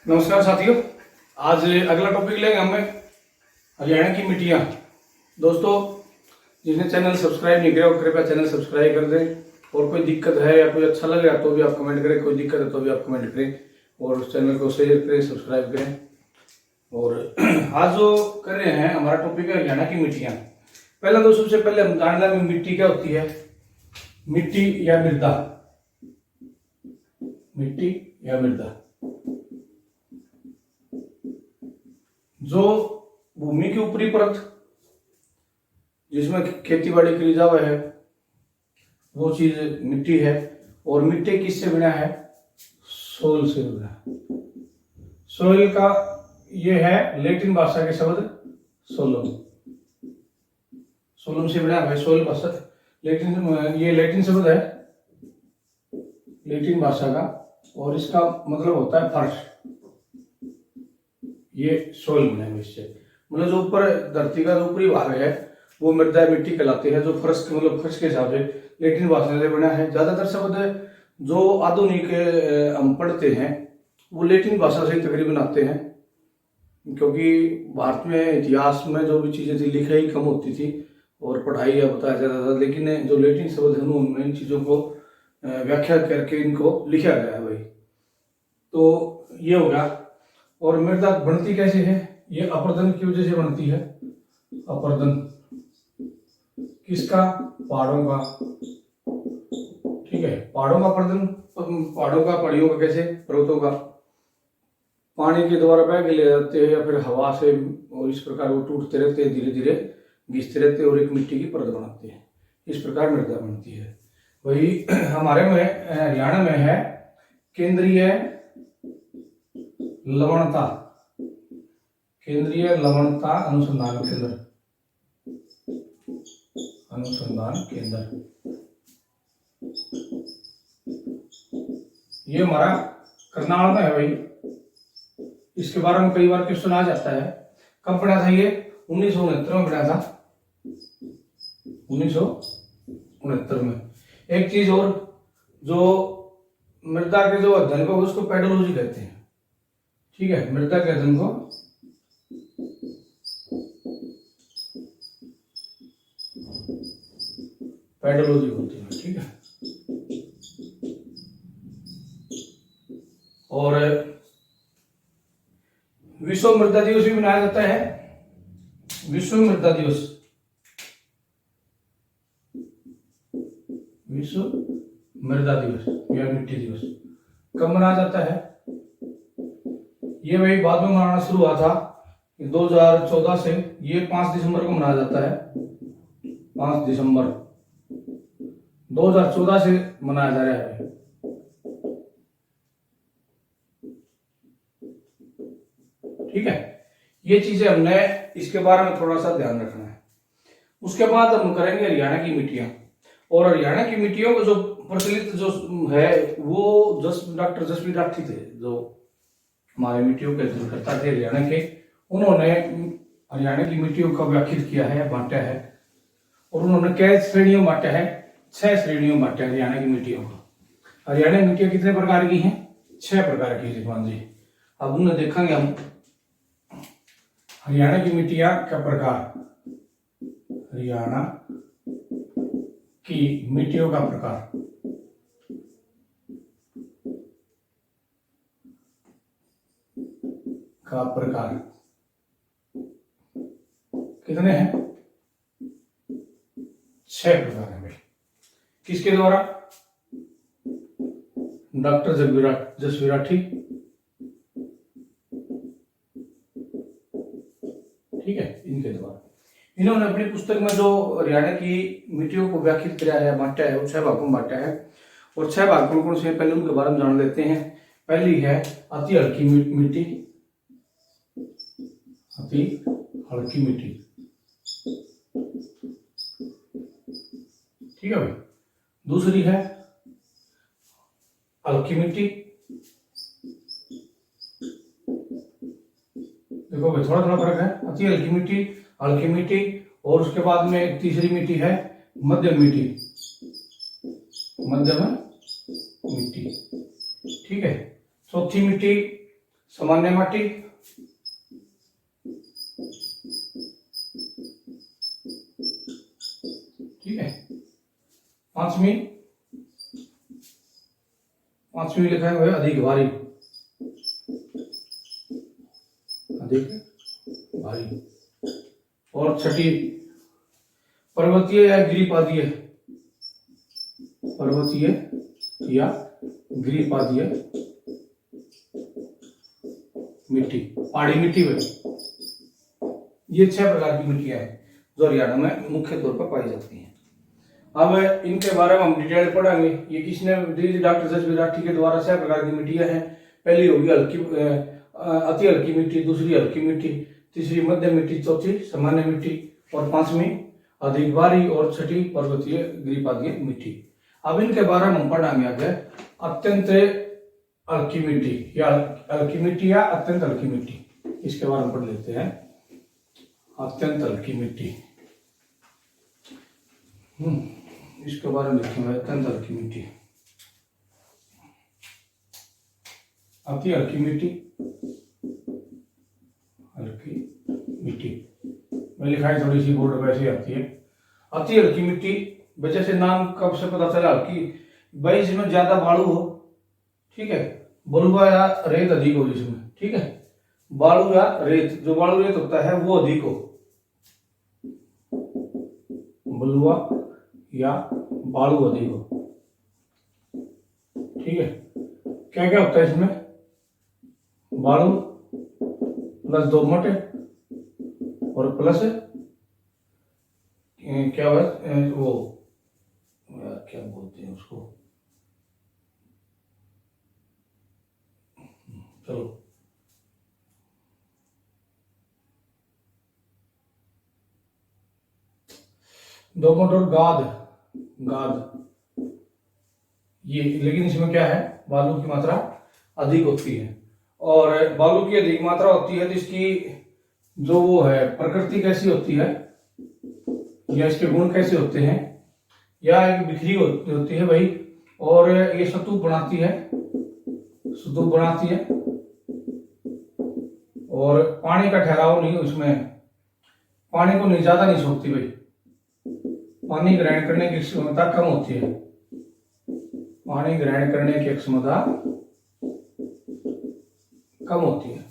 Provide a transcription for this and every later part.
नमस्कार साथियों, आज अगला टॉपिक लेंगे हमें हरियाणा की मिट्टियाँ। दोस्तों, जिसने चैनल सब्सक्राइब नहीं किया वो कृपया चैनल सब्सक्राइब कर दें। और कोई दिक्कत है या कोई अच्छा लग रहा तो भी आप कमेंट करें, कोई दिक्कत है तो भी आप कमेंट करें और उस चैनल को शेयर करें, सब्सक्राइब करें। और आज जो कर रहे हैं हमारा टॉपिक है हरियाणा की मिट्टियाँ। पहले तो सबसे पहले हम जान लें मिट्टी क्या होती है। मिट्टी या मृदा, मिट्टी या मृदा जो भूमि की ऊपरी परत जिसमें खेती बाड़ी करी जावा है वो चीज मिट्टी है। और मिट्टी किससे बना है? सोल से बना। सोइल का ये है लैटिन भाषा के शब्द सोलम। सोलम से बना है सोइल भाषा। ये लैटिन शब्द है लैटिन भाषा का और इसका मतलब होता है फर्श। ये सोइल बना है इससे, मतलब जो ऊपर धरती का जो ऊपरी भाग है वो मृदा मिट्टी कहलाती है। जो फर्श मतलब फर्श के हिसाब से लैटिन भाषा से बना है। ज्यादातर शब्द जो आधुनिक हम पढ़ते हैं वो लैटिन भाषा से तकरीबन आते हैं, क्योंकि भारत में इतिहास में जो भी चीजें थी लिखाई कम होती थी और पढ़ाई या बताया जाता था। लेकिन जो लैटिन शब्द है उनमें इन चीजों को व्याख्या करके इनको लिखा गया है भाई। तो ये होगा। और मृदा बनती कैसे है? ये अपर्दन की वजह से बनती है। अपर्दन किसका? पहाड़ों का। ठीक है, पहाड़ों का अपर्दन, पहाड़ों का, पहाड़ियों का कैसे? पर्वतों का। पानी के द्वारा बह के ले जाते हैं या फिर हवा से, और इस प्रकार वो टूटते रहते हैं, धीरे धीरे घिसते रहते हैं और एक मिट्टी की परत बनाते हैं। इस प्रकार मृदा बनती है। वही हमारे में हरियाणा में है केंद्रीय लवणता, केंद्रीय लवणता अनुसंधान केंद्र, अनुसंधान केंद्र। ये हमारा करनाल में है भाई। इसके बारे में कई बार क्वेश्चन आ जाता है। कब बना था ये? 1969 में बना था। 1969 में। एक चीज और, जो मृदा के जो अध्ययन को उसको पेडोलॉजी कहते हैं। ठीक है, मृदा के अध्ययन को पेडोलॉजी होती है। ठीक है, और विश्व मृदा दिवस भी मनाया जाता है। विश्व मृदा दिवस, विश्व मृदा दिवस या मिट्टी दिवस कब मनाया जाता है? ये भाई बाद में मनाना शुरू हुआ था 2014 से। ये 5 दिसंबर को मनाया जाता है। 5 दिसंबर 2014 से मनाया जा रहा है। ठीक है, ये चीजें हमने इसके बारे में थोड़ा सा ध्यान रखना है। उसके बाद हम करेंगे हरियाणा की मिट्टियां। और हरियाणा की मिट्टियों को जो प्रचलित जो है वो डॉक्टर जसवीर राठी थे, जो हमारे मिट्टियों के अध्ययन करता थे हरियाणा के। उन्होंने हरियाणा की मिट्टियों का व्याख्यात किया है, बांटा है। और उन्होंने क्या श्रेणियों बांटा है? 6 श्रेणियों बांटा है हरियाणा की मिट्टियों को। हरियाणा की मिट्टियां कितने प्रकार की हैं? 6 प्रकार की रिजवान जी। अब उन्हें देखेंगे हम हरियाणा की मिट्टियां का प्रकार। हरियाणा की मिट्टियों का प्रकार। का प्रकार कितने हैं? 6 प्रकार हैं भाई। किसके द्वारा? डॉक्टर जसवीर राठी। ठीक है, इनके द्वारा। इन्होंने अपनी पुस्तक में जो हरियाणा की मिट्टियों को व्याख्यात किया है, बांटा है, वो 6 भागों में बांटा है। और 6 भाग कौन कौन से? पहले उनके बारे में जान लेते हैं। पहली है अति हल्की मिट्टी, अति हल्की मिट्टी। ठीक है भाई। दूसरी है हल्की मिट्टी। देखो भाई, थोड़ा थोड़ा फर्क है। अति हल्की मिट्टी, हल्की मिट्टी। और उसके बाद में एक तीसरी मिट्टी है मध्यम मिट्टी, मध्यम मिट्टी। ठीक है। चौथी मिट्टी सामान्य माटी, ठीक है। पांचवी लिखा है अधिक भारी, अधिक भारी। और छठी पर्वतीय या गिरिपादीय, पर्वतीय या गिरिपादीय मिट्टी, पहाड़ी मिट्टी में। ये 6 प्रकार की मिट्टियां हैं जो हरियाणा में मुख्य तौर पर पाई जाती हैं। अब इनके बारे में हम डिटेल पढ़ेंगे। ये किसने, डॉक्टर जसवीर राठी के द्वारा 6 प्रकार की मिट्टियां हैं। पहली होगी हल्की, अति हल्की मिट्टी, दूसरी हल्की मिट्टी, तीसरी मध्यम मिट्टी, चौथी सामान्य मिट्टी और पांचवी अधिक भारी और छठी पर्वतीय गिरिपादीय मिट्टी। अब इनके बारे में हम पढ़ेंगे आगे। अत्यंत हल्की मिट्टी या हल्की मिट्टी या अत्यंत हल्की मिट्टी, इसके बारे में पढ़ लेते हैं। अत्यंत हल्की मिट्टी, इसके बारे में लिखेंगे। अत्यंत हल्की मिट्टी, अति हल्की मिट्टी, हल्की मिट्टी में लिखाई थोड़ी सी बोर्ड वैसे आती है। अति हल्की मिट्टी वजह से नाम कब से पता चला हल्की, भाई इसमें ज्यादा बालू हो, ठीक है, बलुआ या रेत अधिक हो जिसमें, ठीक है, बालू या रेत, जो बालू रेत होता है वो अधिक हो, बलुआ या बालू अधिक हो, ठीक है। क्या क्या होता है इसमें, बालू प्लस दोमट और प्लस क्या वो क्या बोलते हैं उसको, चलो दोमट और गाद ये, लेकिन इसमें क्या है, बालू की मात्रा अधिक होती है। और बालू की अधिक मात्रा होती है तो इसकी जो वो है प्रकृति कैसी होती है या इसके गुण कैसे होते हैं, या एक बिखरी होती है भाई, और ये स्तूप बनाती है, और पानी का ठहराव नहीं, उसमें पानी को नहीं ज्यादा नहीं सोखती भाई, पानी ग्रहण करने की क्षमता कम होती है, पानी ग्रहण करने की क्षमता कम होती है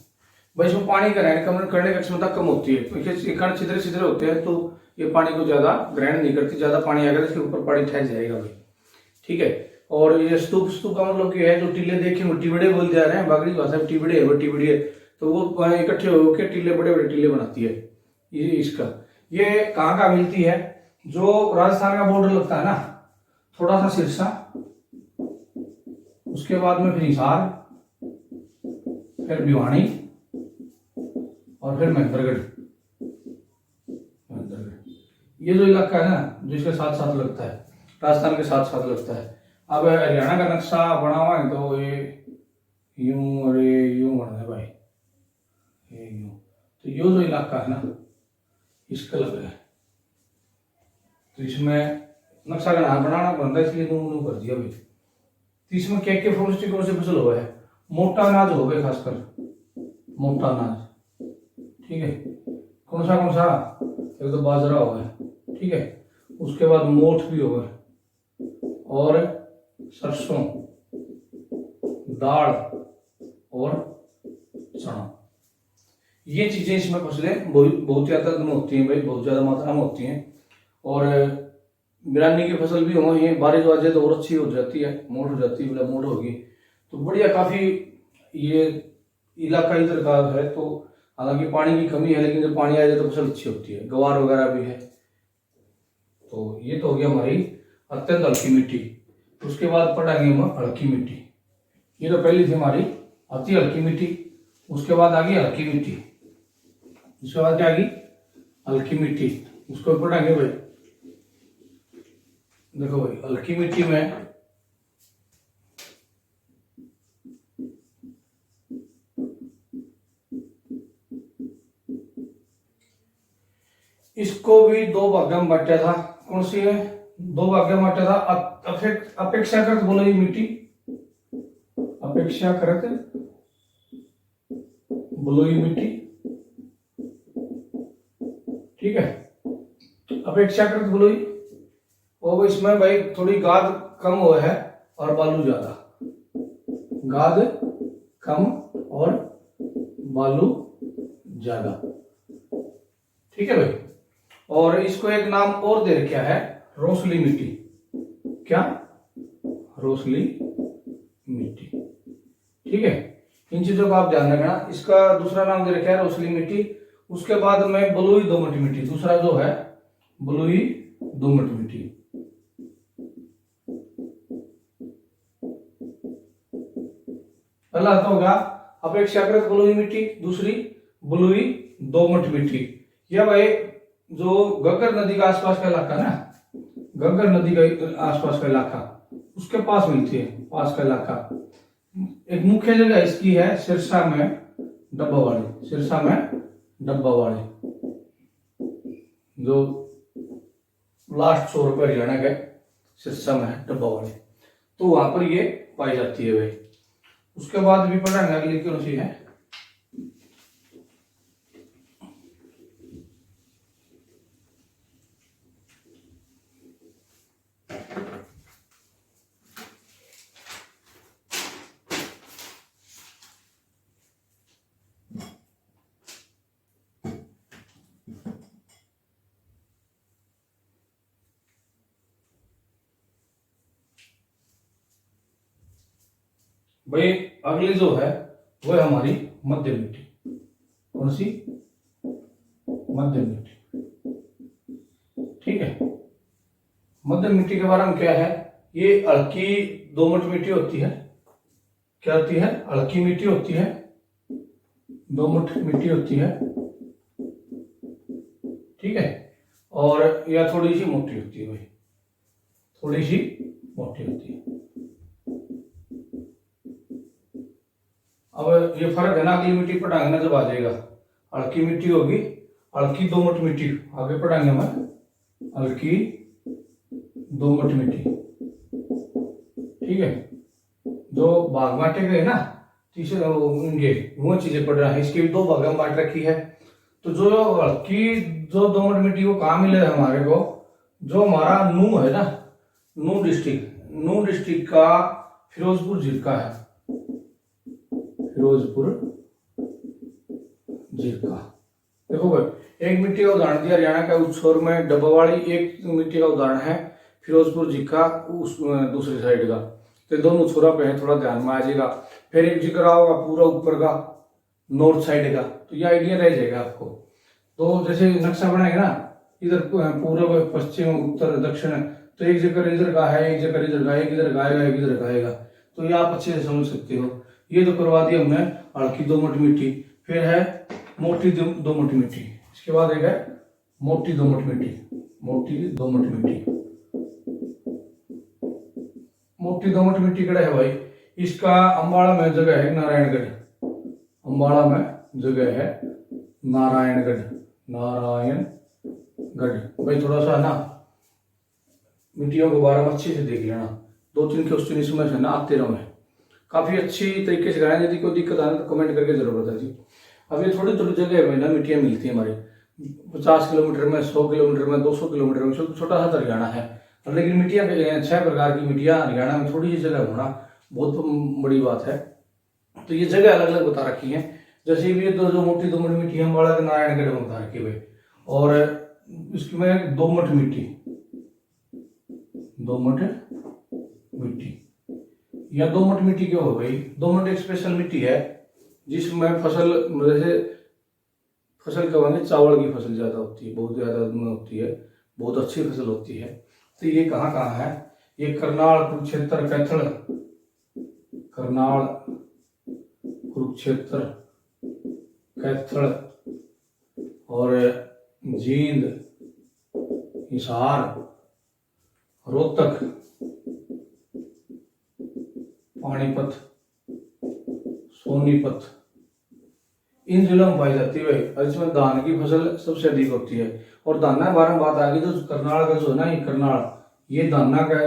भाई, इसमें पानी ग्रहण करने की क्षमता कम होती है, क्योंकि कण छिद्रे होते हैं तो ये पानी को ज्यादा ग्रहण नहीं करती, ज्यादा पानी आएगा तो इसके ऊपर पानी ठहर जाएगा भाई, ठीक है। और ये स्तूप का मतलब क्या है, जो टीले देखे टिबड़े बोल जा रहे हैं, बागड़ी भाषा में टिबड़े है, तो वो इकट्ठे होकर टीले, बड़े बड़े टीले बनाती है। ये इसका ये कहाँ का मिलती है, जो राजस्थान का बॉर्डर लगता है ना, थोड़ा सा सिरसा, उसके बाद में फिर हिसार, फिर भिवानी और फिर महेंद्रगढ़, ये जो इलाका है ना, जो इसके साथ साथ लगता है, राजस्थान के साथ साथ लगता है। अब हरियाणा का नक्शा बना हुआ है तो ये यूं और ये यूं बना है भाई, ये यूं, तो ये जो इलाका है ना इसका लग रहा है, तो इसमें नक्शा का नाम बनाना बनता है, इसलिए नू कर दिया भाई। तो इसमें क्या फॉरेस्ट कौन से फसल हुआ है, मोटा अनाज हो गए, खासकर मोटा अनाज, ठीक है। कौन सा एक तो बाजरा हो गया, ठीक है, उसके बाद मोठ भी हो गए, और सरसों, दाल और चना, ये चीजें इसमें फसलें बहुत ज्यादा में होती हैं भाई, बहुत ज्यादा मात्रा में होती हैं। और बिरानी की फसल भी हो, ये बारिश वाजे तो और अच्छी हो जाती है, मोट हो जाती है, मोट होगी तो बढ़िया, काफी ये इलाका इधर का है। तो हालांकि पानी की कमी है, लेकिन जब पानी आ जाए तो फसल अच्छी होती है, गवार वगैरह भी है। तो ये तो हो गया हमारी अत्यंत हल्की मिट्टी। उसके बाद पढ़ेंगे हम हल्की मिट्टी। ये तो पहली थी हमारी अति हल्की मिट्टी, उसके बाद आ गई हल्की मिट्टी, उसके बाद क्या आ गई हल्की मिट्टी। उसको पढ़ेंगे भाई, देखो भाई हल्की मिट्टी में इसको भी 2 भागों में बांटा था। कौन सी है, 2 भागों में बांटा था। अपेक्षाकृत बोलो ये मिट्टी, अपेक्षाकृत बलुई मिट्टी, ठीक है। अपेक्षाकृत बलुई, और इसमें भाई थोड़ी गाद कम हुआ है और बालू ज्यादा, गाद कम और बालू ज्यादा, ठीक है भाई। और इसको एक नाम और दे रखा है, रोसली मिट्टी। क्या? रोसली मिट्टी, ठीक है। इन चीजों का आप ध्यान रखना। इसका दूसरा नाम दे रखा है रोसली मिट्टी। उसके बाद में बलुई दोमट मिट्टी, दूसरा जो है बलुई दोमट मिट्टी। पहला तो होगा अपेक्षाकृत बलुई मिट्टी, दूसरी बलुई दोमट मिट्टी। यह भाई जो घग्गर नदी का आसपास का इलाका ना, घग्गर नदी का आसपास का इलाका, उसके पास मिलती है, पास का इलाका। एक मुख्य जगह इसकी है सिरसा में डब्बावाड़ी, सिरसा में डब्बावाड़ी, जो लास्ट 100 रुपये हरियाणा के सिरसा में है डब्बावाड़ी, तो वहां पर ये पाई जाती है भाई। उसके बाद भी पढ़ेंगे अगली कौन सी है, भाई अगली जो है वो है हमारी मध्य मिट्टी। कौन सी? मध्य मिट्टी, ठीक है। मध्य मिट्टी के बारे में क्या है, ये हल्की दोमट मिट्टी होती है। क्या होती है? हल्की मिट्टी होती है, दोमट मिट्टी होती है, ठीक है। और यह थोड़ी सी मोटी होती है भाई, थोड़ी सी मोटी होती है। अब ये फर्क है ना, अगली मिट्टी पढ़ाएंगे ना जब आ जाएगा। हल्की मिट्टी होगी, हल्की दोमट मिट्टी आगे पढ़ाएंगे हम, हल्की दोमट मिट्टी, ठीक है। जो भाग बांटे गए ना, तीसरे वो चीजें पढ़ रहा है, इसकी भी 2 भाग में बांट रखी है। तो जो हल्की जो दोमट मिट्टी वो कहाँ मिले हमारे को, जो हमारा नू है ना, नू डिस्ट्रिक्ट का फिरोजपुर जिला है, फिरोजपुर जिला। देखो भाई, एक मिट्टी का उदाहरण दिया हरियाणा का उछोर में डब्बावाड़ी, एक मिट्टी का उदाहरण है फिरोजपुर जिला उस दूसरी साइड का। तो दोनों छोरा पे है, थोड़ा ध्यान में आ जाएगा। फिर एक जिक्र होगा पूरा ऊपर का नॉर्थ साइड का, तो ये आइडिया रह जाएगा आपको। तो जैसे नक्शा बनाएगा ना, इधर पूर्व पश्चिम उत्तर दक्षिण, तो एक जगह इधर का है, एक जगह इधर का, एक इधर का आएगा, एक इधर का आएगा, तो ये आप अच्छे से समझ सकते हो। ये तो करवा दिया हमने हल्की दोमट मिट्टी। फिर है मोटी दोमट मिट्टी, इसके बाद एक है मोटी दोमट मिट्टी। मोटी दोमट मिट्टी, मोटी दोमट मिट्टी कड़ा है भाई, इसका अम्बाड़ा में जगह है नारायणगढ़, अम्बाड़ा में जगह है नारायणगढ़, नारायणगढ़। भाई थोड़ा सा ना मिट्टियों के बारे में अच्छे से देख लेना, 2-3 क्वेश्चन इसमें है ना आते रहो, काफी अच्छी तरीके से कराएं। यदि कोई दिक्कत आए तो कमेंट करके जरूर बताइए जी। अब ये थोड़ी थोड़ी जगह में ना मिट्टियां मिलती है हमारी, 50 किलोमीटर में, 100 किलोमीटर में, 200 किलोमीटर में, छोटा सा हरियाणा है, लेकिन मिट्टियां 6 प्रकार की मिट्टियां हरियाणा में थोड़ी सी जगह होना बहुत बड़ी बात है। तो ये जगह अलग अलग बता रखी है। जैसे भी तो जो मोटी दोमट मिट्टी है अम्बाड़ा के नारायणगढ़ में बता रखी है, और इसमें दोमट मिट्टी, दोमट मिट्टी या दोमट मिट्टी क्यों हो भाई? दोमट एक स्पेशल मिट्टी है जिसमें फसल, जैसे फसल कहेंगे चावल की फसल ज्यादा होती है, बहुत ज्यादा होती है, बहुत अच्छी फसल होती है। तो ये कहाँ कहाँ है? ये करनाल, कुरुक्षेत्र, कैथल, करनाल, कुरुक्षेत्र, कैथल और जींद, हिसार, रोहतक, पानीपत, सोनीपत, इन जिलों में पाई जाती है भाई। इसमें धान की फसल सबसे अधिक होती है। और दाना बारे में बात आ गई तो करनाल का जो है ना, ये करनाल, ये दाना का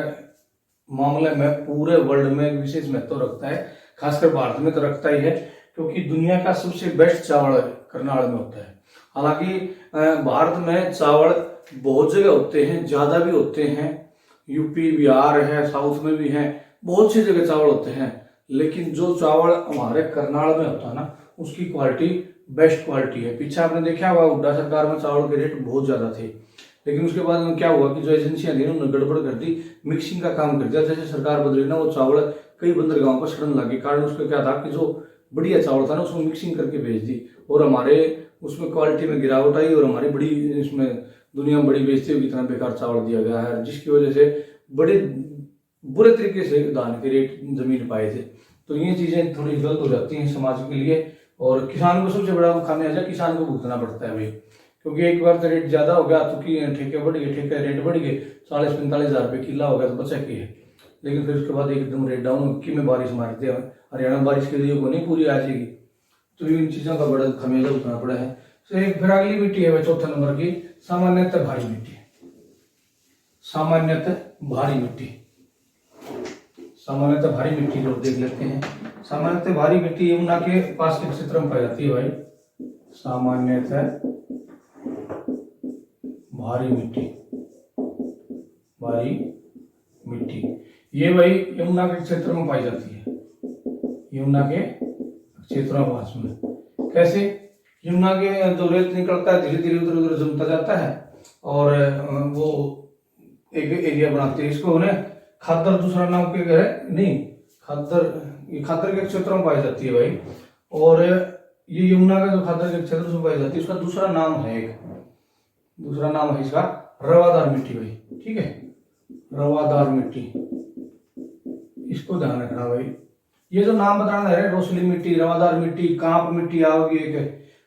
मामले में पूरे वर्ल्ड में विशेष महत्व रखता है, खासकर भारत में तो रखता ही है। क्योंकि दुनिया का सबसे बेस्ट चावल करनाल में होता है। हालांकि भारत में चावल बहुत जगह होते हैं, ज्यादा भी होते हैं, यूपी बिहार है, साउथ में भी है, बहुत सी जगह चावल होते हैं, लेकिन जो चावल हमारे करनाल में होता है ना, उसकी क्वालिटी बेस्ट क्वालिटी है। पीछे आपने देखा होगा हुड्डा सरकार में चावल के रेट बहुत ज्यादा थे, लेकिन उसके बाद में क्या हुआ कि जो एजेंसियां थी उन्होंने गड़बड़ कर दी, मिक्सिंग का काम कर दिया। जैसे सरकार बदली ना, वो चावल कई बंदरगाहों पर सड़न लगे। कारण उसका क्या था कि जो बढ़िया चावल था ना, उसमें मिक्सिंग करके भेज दी और हमारे उसमें क्वालिटी में गिरावट आई और हमारी बड़ी इसमें दुनिया में बड़ी बेइज्जती हुई, इतना बेकार चावल दिया गया है, जिसकी वजह से बड़े बुरे तरीके से धान के रेट जमीन पाए थे। तो ये चीजें थोड़ी गलत हो जाती हैं समाज के लिए, और किसान को सबसे बड़ा खामियाजा किसान को भुगतना पड़ता है भाई, क्योंकि एक बार तो रेट ज्यादा हो गया तो ठेके बढ़ गए, ठेके रेट बढ़ गए, 40-45 हजार रुपये किला हो गया तो बचा के है। लेकिन फिर उसके बाद एकदम रेट डाउन की में बारिश मारते हैं, हरियाणा में बारिश के लिए को नहीं पूरी आ जाएगी, तो इन चीजों का बड़ा खामियाजा उठाना पड़ा है। तो एक फिर अगली मिट्टी है चौथा नंबर की, सामान्यतः भारी मिट्टी। सामान्यतः भारी मिट्टी, सामान्यतः भारी मिट्टी लोग देख लेते हैं। सामान्यतः भारी मिट्टी यमुना के पास के क्षेत्र में पाई जाती है भाई। सामान्यतः भारी मिट्टी, भारी मिट्टी ये भाई यमुना के क्षेत्र में पाई जाती है, यमुना के क्षेत्रों के पास में। कैसे? यमुना के जो रेत निकलता है धीरे धीरे उधर उधर जमता जाता है और वो एक एरिया बनाते हैं। इसको उन्हें खादर दूसरा नाम के है नहीं, खादर के क्षेत्रों में पाई जाती है भाई। और ये यमुना का जो खादर के क्षेत्र में पाई जाती है, उसका दूसरा नाम है, एक दूसरा नाम है इसका रवादार मिट्टी भाई। ठीक है, रवादार मिट्टी, इसको ध्यान रखना भाई। ये जो नाम बताना है, रोसली मिट्टी, रवादार मिट्टी, कांप मिट्टी आओगी,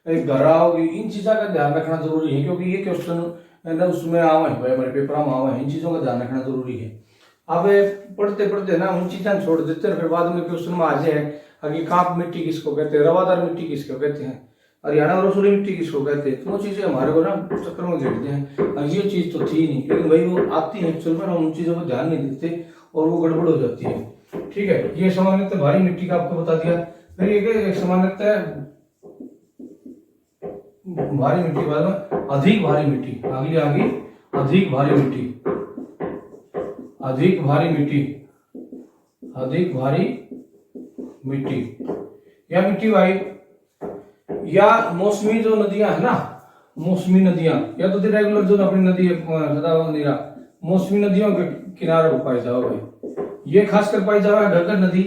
एक घरा होगी, इन चीजों का ध्यान रखना जरूरी है, क्योंकि ये क्वेश्चन उसमें आवा है भाई, हमारे पेपर में आवा है। इन चीजों का ध्यान रखना जरूरी है। अब पढ़ते पढ़ते ना उन चीजें छोड़ देते हैं, फिर बाद में क्वेश्चन में आ जाए कि कांप मिट्टी किसको कहते हैं, रवादार मिट्टी किसको कहते हैं, हरियाणा और रोसली मिट्टी किसको कहते हैं, तो वो चीजें हमारे को ना चक्कर में घेरते हैं। ये चीज तो थी नहीं, लेकिन भाई वो आती है एक्चुअल में, हम उन चीजों पर ध्यान नहीं देते और वो गड़बड़ हो जाती है। ठीक है, ये सामान्यतः भारी मिट्टी का आपको बता दिया। फिर ये सामान्यतः भारी मिट्टी बाद में अधिक भारी मिट्टी, आगे अधिक भारी मिट्टी, अधिक भारी मिट्टी, अधिक भारी मिट्टी। यह मिट्टी भाई या मौसमी जो नदियां है ना, मौसमी नदियां, या तो रेगुलर जो अपनी नदी है मौसमी नदियों के किनारे पर पाई जाओ भाई। ये खासकर पाई जाओ घग्गर नदी,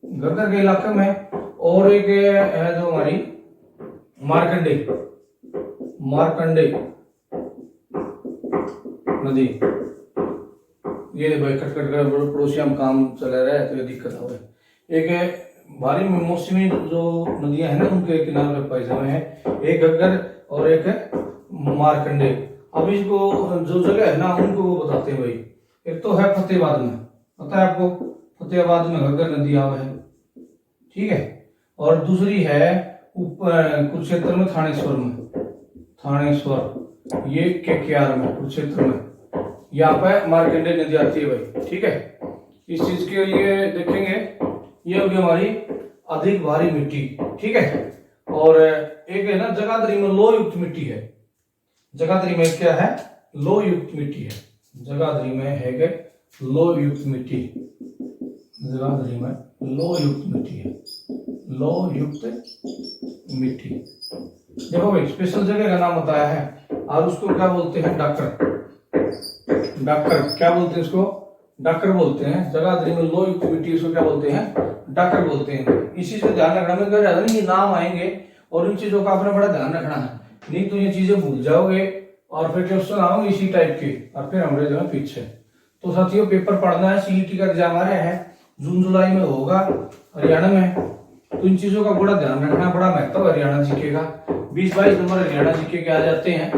घग्गर के इलाके में, और एक है जो हमारी मार्कंडे, मार्कंडे नदी। ये भाई कट कट कर पड़ोसिया में काम चला रहा है तो ये दिक्कत हो है। एक है भारी मौसमी जो नदियां हैं ना, उनके किनारे पर पाई जाए हैं, एक घग्गर और एक मार्कंडे। अब इसको जो जगह है ना उनको वो बताते हैं भाई। एक तो है फतेहाबाद में, पता है आपको, फतेहाबाद में घग्गर नदी आव है। ठीक है, और दूसरी है ऊपर कुरुक्षेत्र में, थानेश्वर में, थानेश्वर ये केकेआर में, कुरुक्षेत्र में, यहाँ पे मार्कंडे नदी आती है भाई। ठीक है, इस चीज के लिए देखेंगे, ये होगी हमारी अधिक भारी मिट्टी। ठीक है, और एक है ना जगाधरी में लो युक्त मिट्टी है। जगाधरी में क्या है? लो युक्त मिट्टी है। जगाधरी में है लो युक्त मिट्टी, जगाधरी में लो युक्त मिट्टी है, लो युक्त मिट्टी। देखो भाई, स्पेशल जगह का नाम बताया है, और उसको क्या बोलते हैं? डाकर, डाकर क्या बोलते हैं इसको? डाकर बोलते हैं। जगाधरी में लो युक्त मिट्टी, इसको क्या बोलते हैं? डाकर बोलते हैं। इसी से ध्यान रखना, मैं कह रहा था ये नाम आएंगे और इन चीजों का आपने बड़ा ध्यान रखना है, नहीं तो ये चीजें भूल जाओगे और फिर क्वेश्चन आओगे इसी टाइप के, और फिर हमारे जो है पीछे। तो साथियों, पेपर पढ़ना है, सीईटी का एग्जाम आ रहा है, जून जुलाई में होगा हरियाणा में, तो इन चीजों का बड़ा ध्यान रखना, बड़ा महत्व है हरियाणा जीके का। 20-22 नंबर हरियाणा जीके के आ जाते हैं,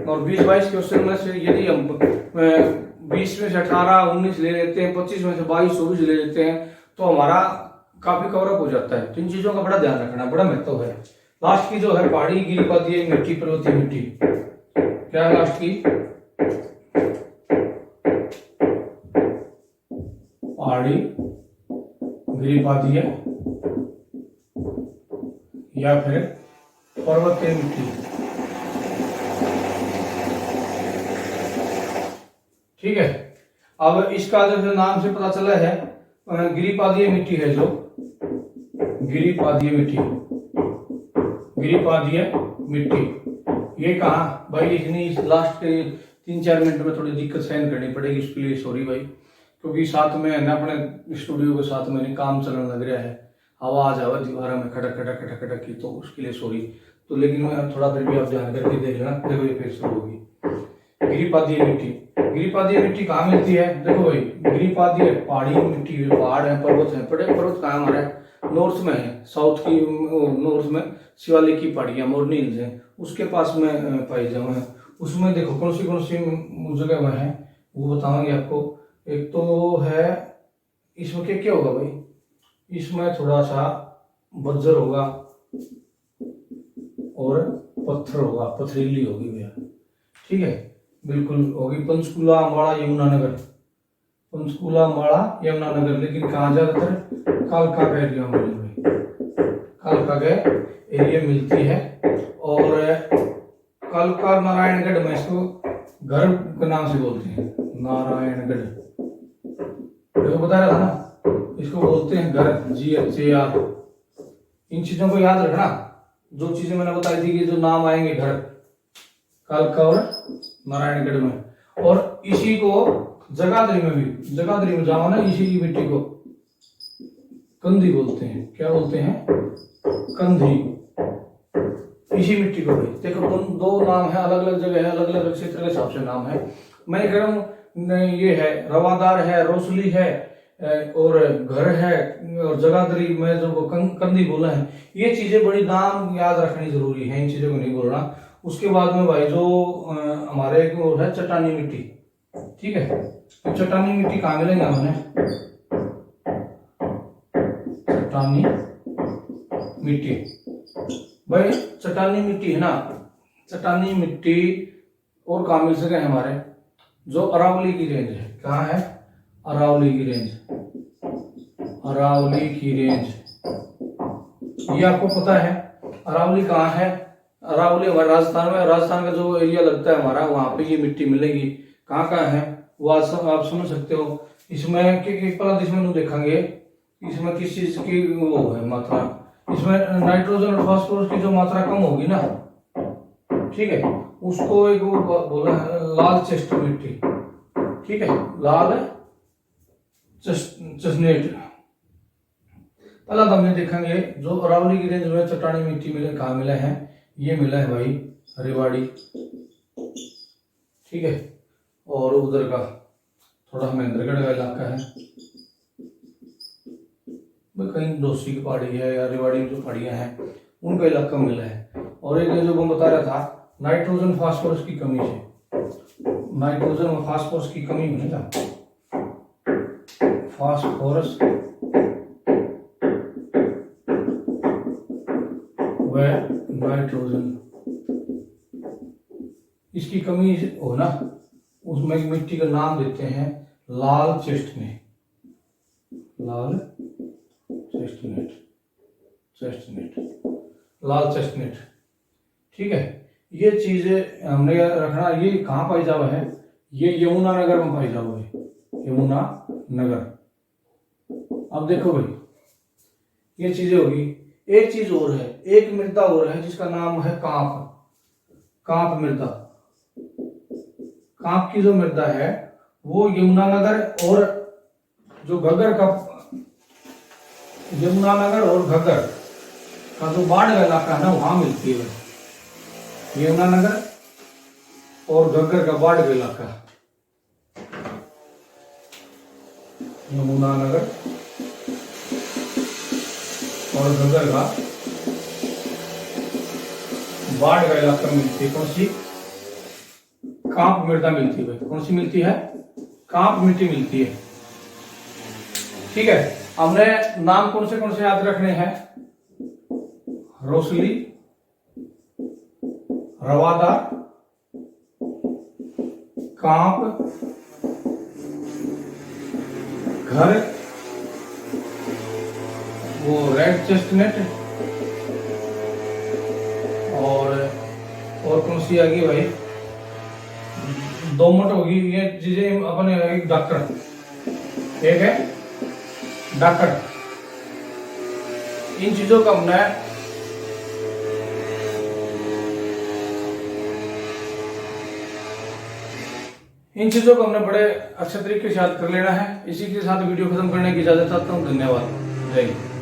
और 20-22 क्वेश्चन में से यदि हम 20 में से 18-19 ले लेते हैं, 25 में से 22-24 ले लेते हैं, तो हमारा काफी कवरअप हो जाता है। तो इन चीजों का बड़ा ध्यान रखना, बड़ा महत्व है। लास्ट की जो है पहाड़ी गिरिपथीय मिट्टी, पर्वतीय मिट्टी, क्या है लास्ट की? पहाड़ी गिरिपथीय या फिर पर्वतीय मिट्टी। ठीक है, अब इसका जो नाम से पता चला है गिरिपादीय मिट्टी है, जो गिरिपादीय मिट्टी, गिरिपादीय मिट्टी। ये कहा भाई, इतनी लास्ट के 3-4 मिनट में थोड़ी दिक्कत सहन करनी पड़ेगी, इसके लिए सॉरी भाई, क्योंकि साथ में है ना अपने स्टूडियो के साथ में काम चलने लग रहा है, आवाज आवा दीवारों में खटक खटक खटक खटक की, तो उसके लिए सॉरी। तो लेकिन मैं थोड़ा फिर भी आप ध्यान करके देख लेना, देखो ये फिर शुरू होगी। गिरिपादीय मिट्टी, गिरिपादीय मिट्टी कहाँ मिलती है? देखो भाई, गिरिपादीय पहाड़ी मिट्टी, पहाड़ है, पर्वत है, बड़े पर्वत कहाँ हमारे नॉर्थ में है, साउथ की नॉर्थ में शिवालिक की पहाड़ियां मोरनी हिल्स हैं, उसके पास में पाई जाए हैं। उसमें देखो कौन सी जगह में है वो बताऊंगी आपको। एक तो है इसमें क्या क्या होगा भाई, इसमें थोड़ा सा बज्जर होगा और पत्थर होगा, पथरीली होगी भैया। ठीक है, बिल्कुल होगी। पंचकुला, अम्बाड़ा, यमुनानगर, पंचकुला, अम्बाड़ा, यमुनानगर। लेकिन कहाँ ज्यादातर कालका का एरिया में मिलेगी, कालका के एरिया मिलती है। और कालका नारायणगढ़ में इसको घर के नाम से बोलते हैं, नारायणगढ़। देखो बता रहा था ना, इसको बोलते हैं घर, GHAR। इन चीजों को याद रखना, जो चीजें मैंने बताई थी कि जो नाम आएंगे घर, कालका और नारायणगढ़ में। और इसी को जगाधरी में भी, जगाधरी में जाओ ना, इसी की मिट्टी को कंधी बोलते हैं। क्या बोलते हैं? कंधी। इसी मिट्टी को भाई देखो, दो नाम है, अलग अलग जगह है, अलग अलग क्षेत्र के हिसाब से नाम है। मैं कह रहा हूँ ये है रवादार है, रोसली है, और घर है, और जगाधरी में जो कंधी बोला है। ये चीजें बड़ी नाम याद रखनी जरूरी है, इन चीजों को नहीं बोलना। उसके बाद में भाई जो हमारे वो है चट्टानी मिट्टी। ठीक है, तो चट्टानी मिट्टी कहाँ मिलेंगे हमें? चट्टानी मिट्टी भाई, चट्टानी मिट्टी है ना, चट्टानी मिट्टी और कहाँ मिल सके हमारे? जो अरावली की रेंज है। कहाँ है? अरावली की रेंज, अरावली की रेंज। ये आपको पता है अरावली कहाँ है? अरावली हमारे राजस्थान में, राजस्थान का जो एरिया लगता है हमारा, वहां पे ये मिट्टी मिलेगी। कहाँ कहाँ है वो आप समझ सकते हो। इसमें इसमें देखेंगे, इसमें किस चीज की वो है मात्रा, इसमें नाइट्रोजन और फास्फोरस की जो मात्रा कम होगी ना, ठीक है, उसको एक वो बोला है लाल चेस्ट मिट्टी। ठीक है, लाल चेस्टनट। पहला तो हमने देखेंगे जो अरावली की रेंज में चट्टानी मिट्टी मिले, कहाँ मिले हैं? ये मिला है भाई रेवाड़ी। ठीक है, और उधर का थोड़ा महेंद्रगढ़ का इलाका है, कहीं दोस्ती की पहाड़ी है या रेवाड़ी में जो पहाड़ियां हैं उनका इलाका मिला है। और एक जो मैं बता रहा था नाइट्रोजन फास्फोरस की कमी से, नाइट्रोजन और फास्फोरस की कमी में ना, फास्फोरस व नाइट्रोजन, इसकी कमी हो ना, उसमें मिट्टी का नाम देते हैं लाल चेस्टनट, लाल चेस्टनट, चेस्टनट, लाल चेस्टनट। ठीक है, ये चीजें हमने रखना। ये कहाँ पाई जावा है? ये यमुनानगर में पाई जावा है, यमुनानगर। अब देखो भाई, ये चीजें होगी। एक चीज और है, एक मृदा और है जिसका नाम है कांप, कांप मृदा। कांप की जो मृदा है वो यमुनानगर और जो घग्गर का, यमुनानगर और घग्गर का जो बाढ़ का इलाका है ना, वहां मिलती है। यमुनानगर और घग्गर का बाढ़ का इलाका, यमुनानगर और घग्गर का बाढ़ का इलाका मिलती है। कौन सी? कांप मृदा मिलती है। कौन सी मिलती है? कांप मिट्टी मिलती है। ठीक है, हमने नाम कौन से याद रखने हैं? रोसली, रवादा, कांप, घर, वो रेड चेस्टनट सी आ गई भाई, दोमट होगी, ये चीजें अपन एक डॉक्टर, एक है डॉक्टर, इन चीजों का हमने बड़े अच्छे तरीके से याद कर लेना है। इसी के साथ वीडियो खत्म करने की इजाजत चाहता हूँ। धन्यवाद। जय हिंद।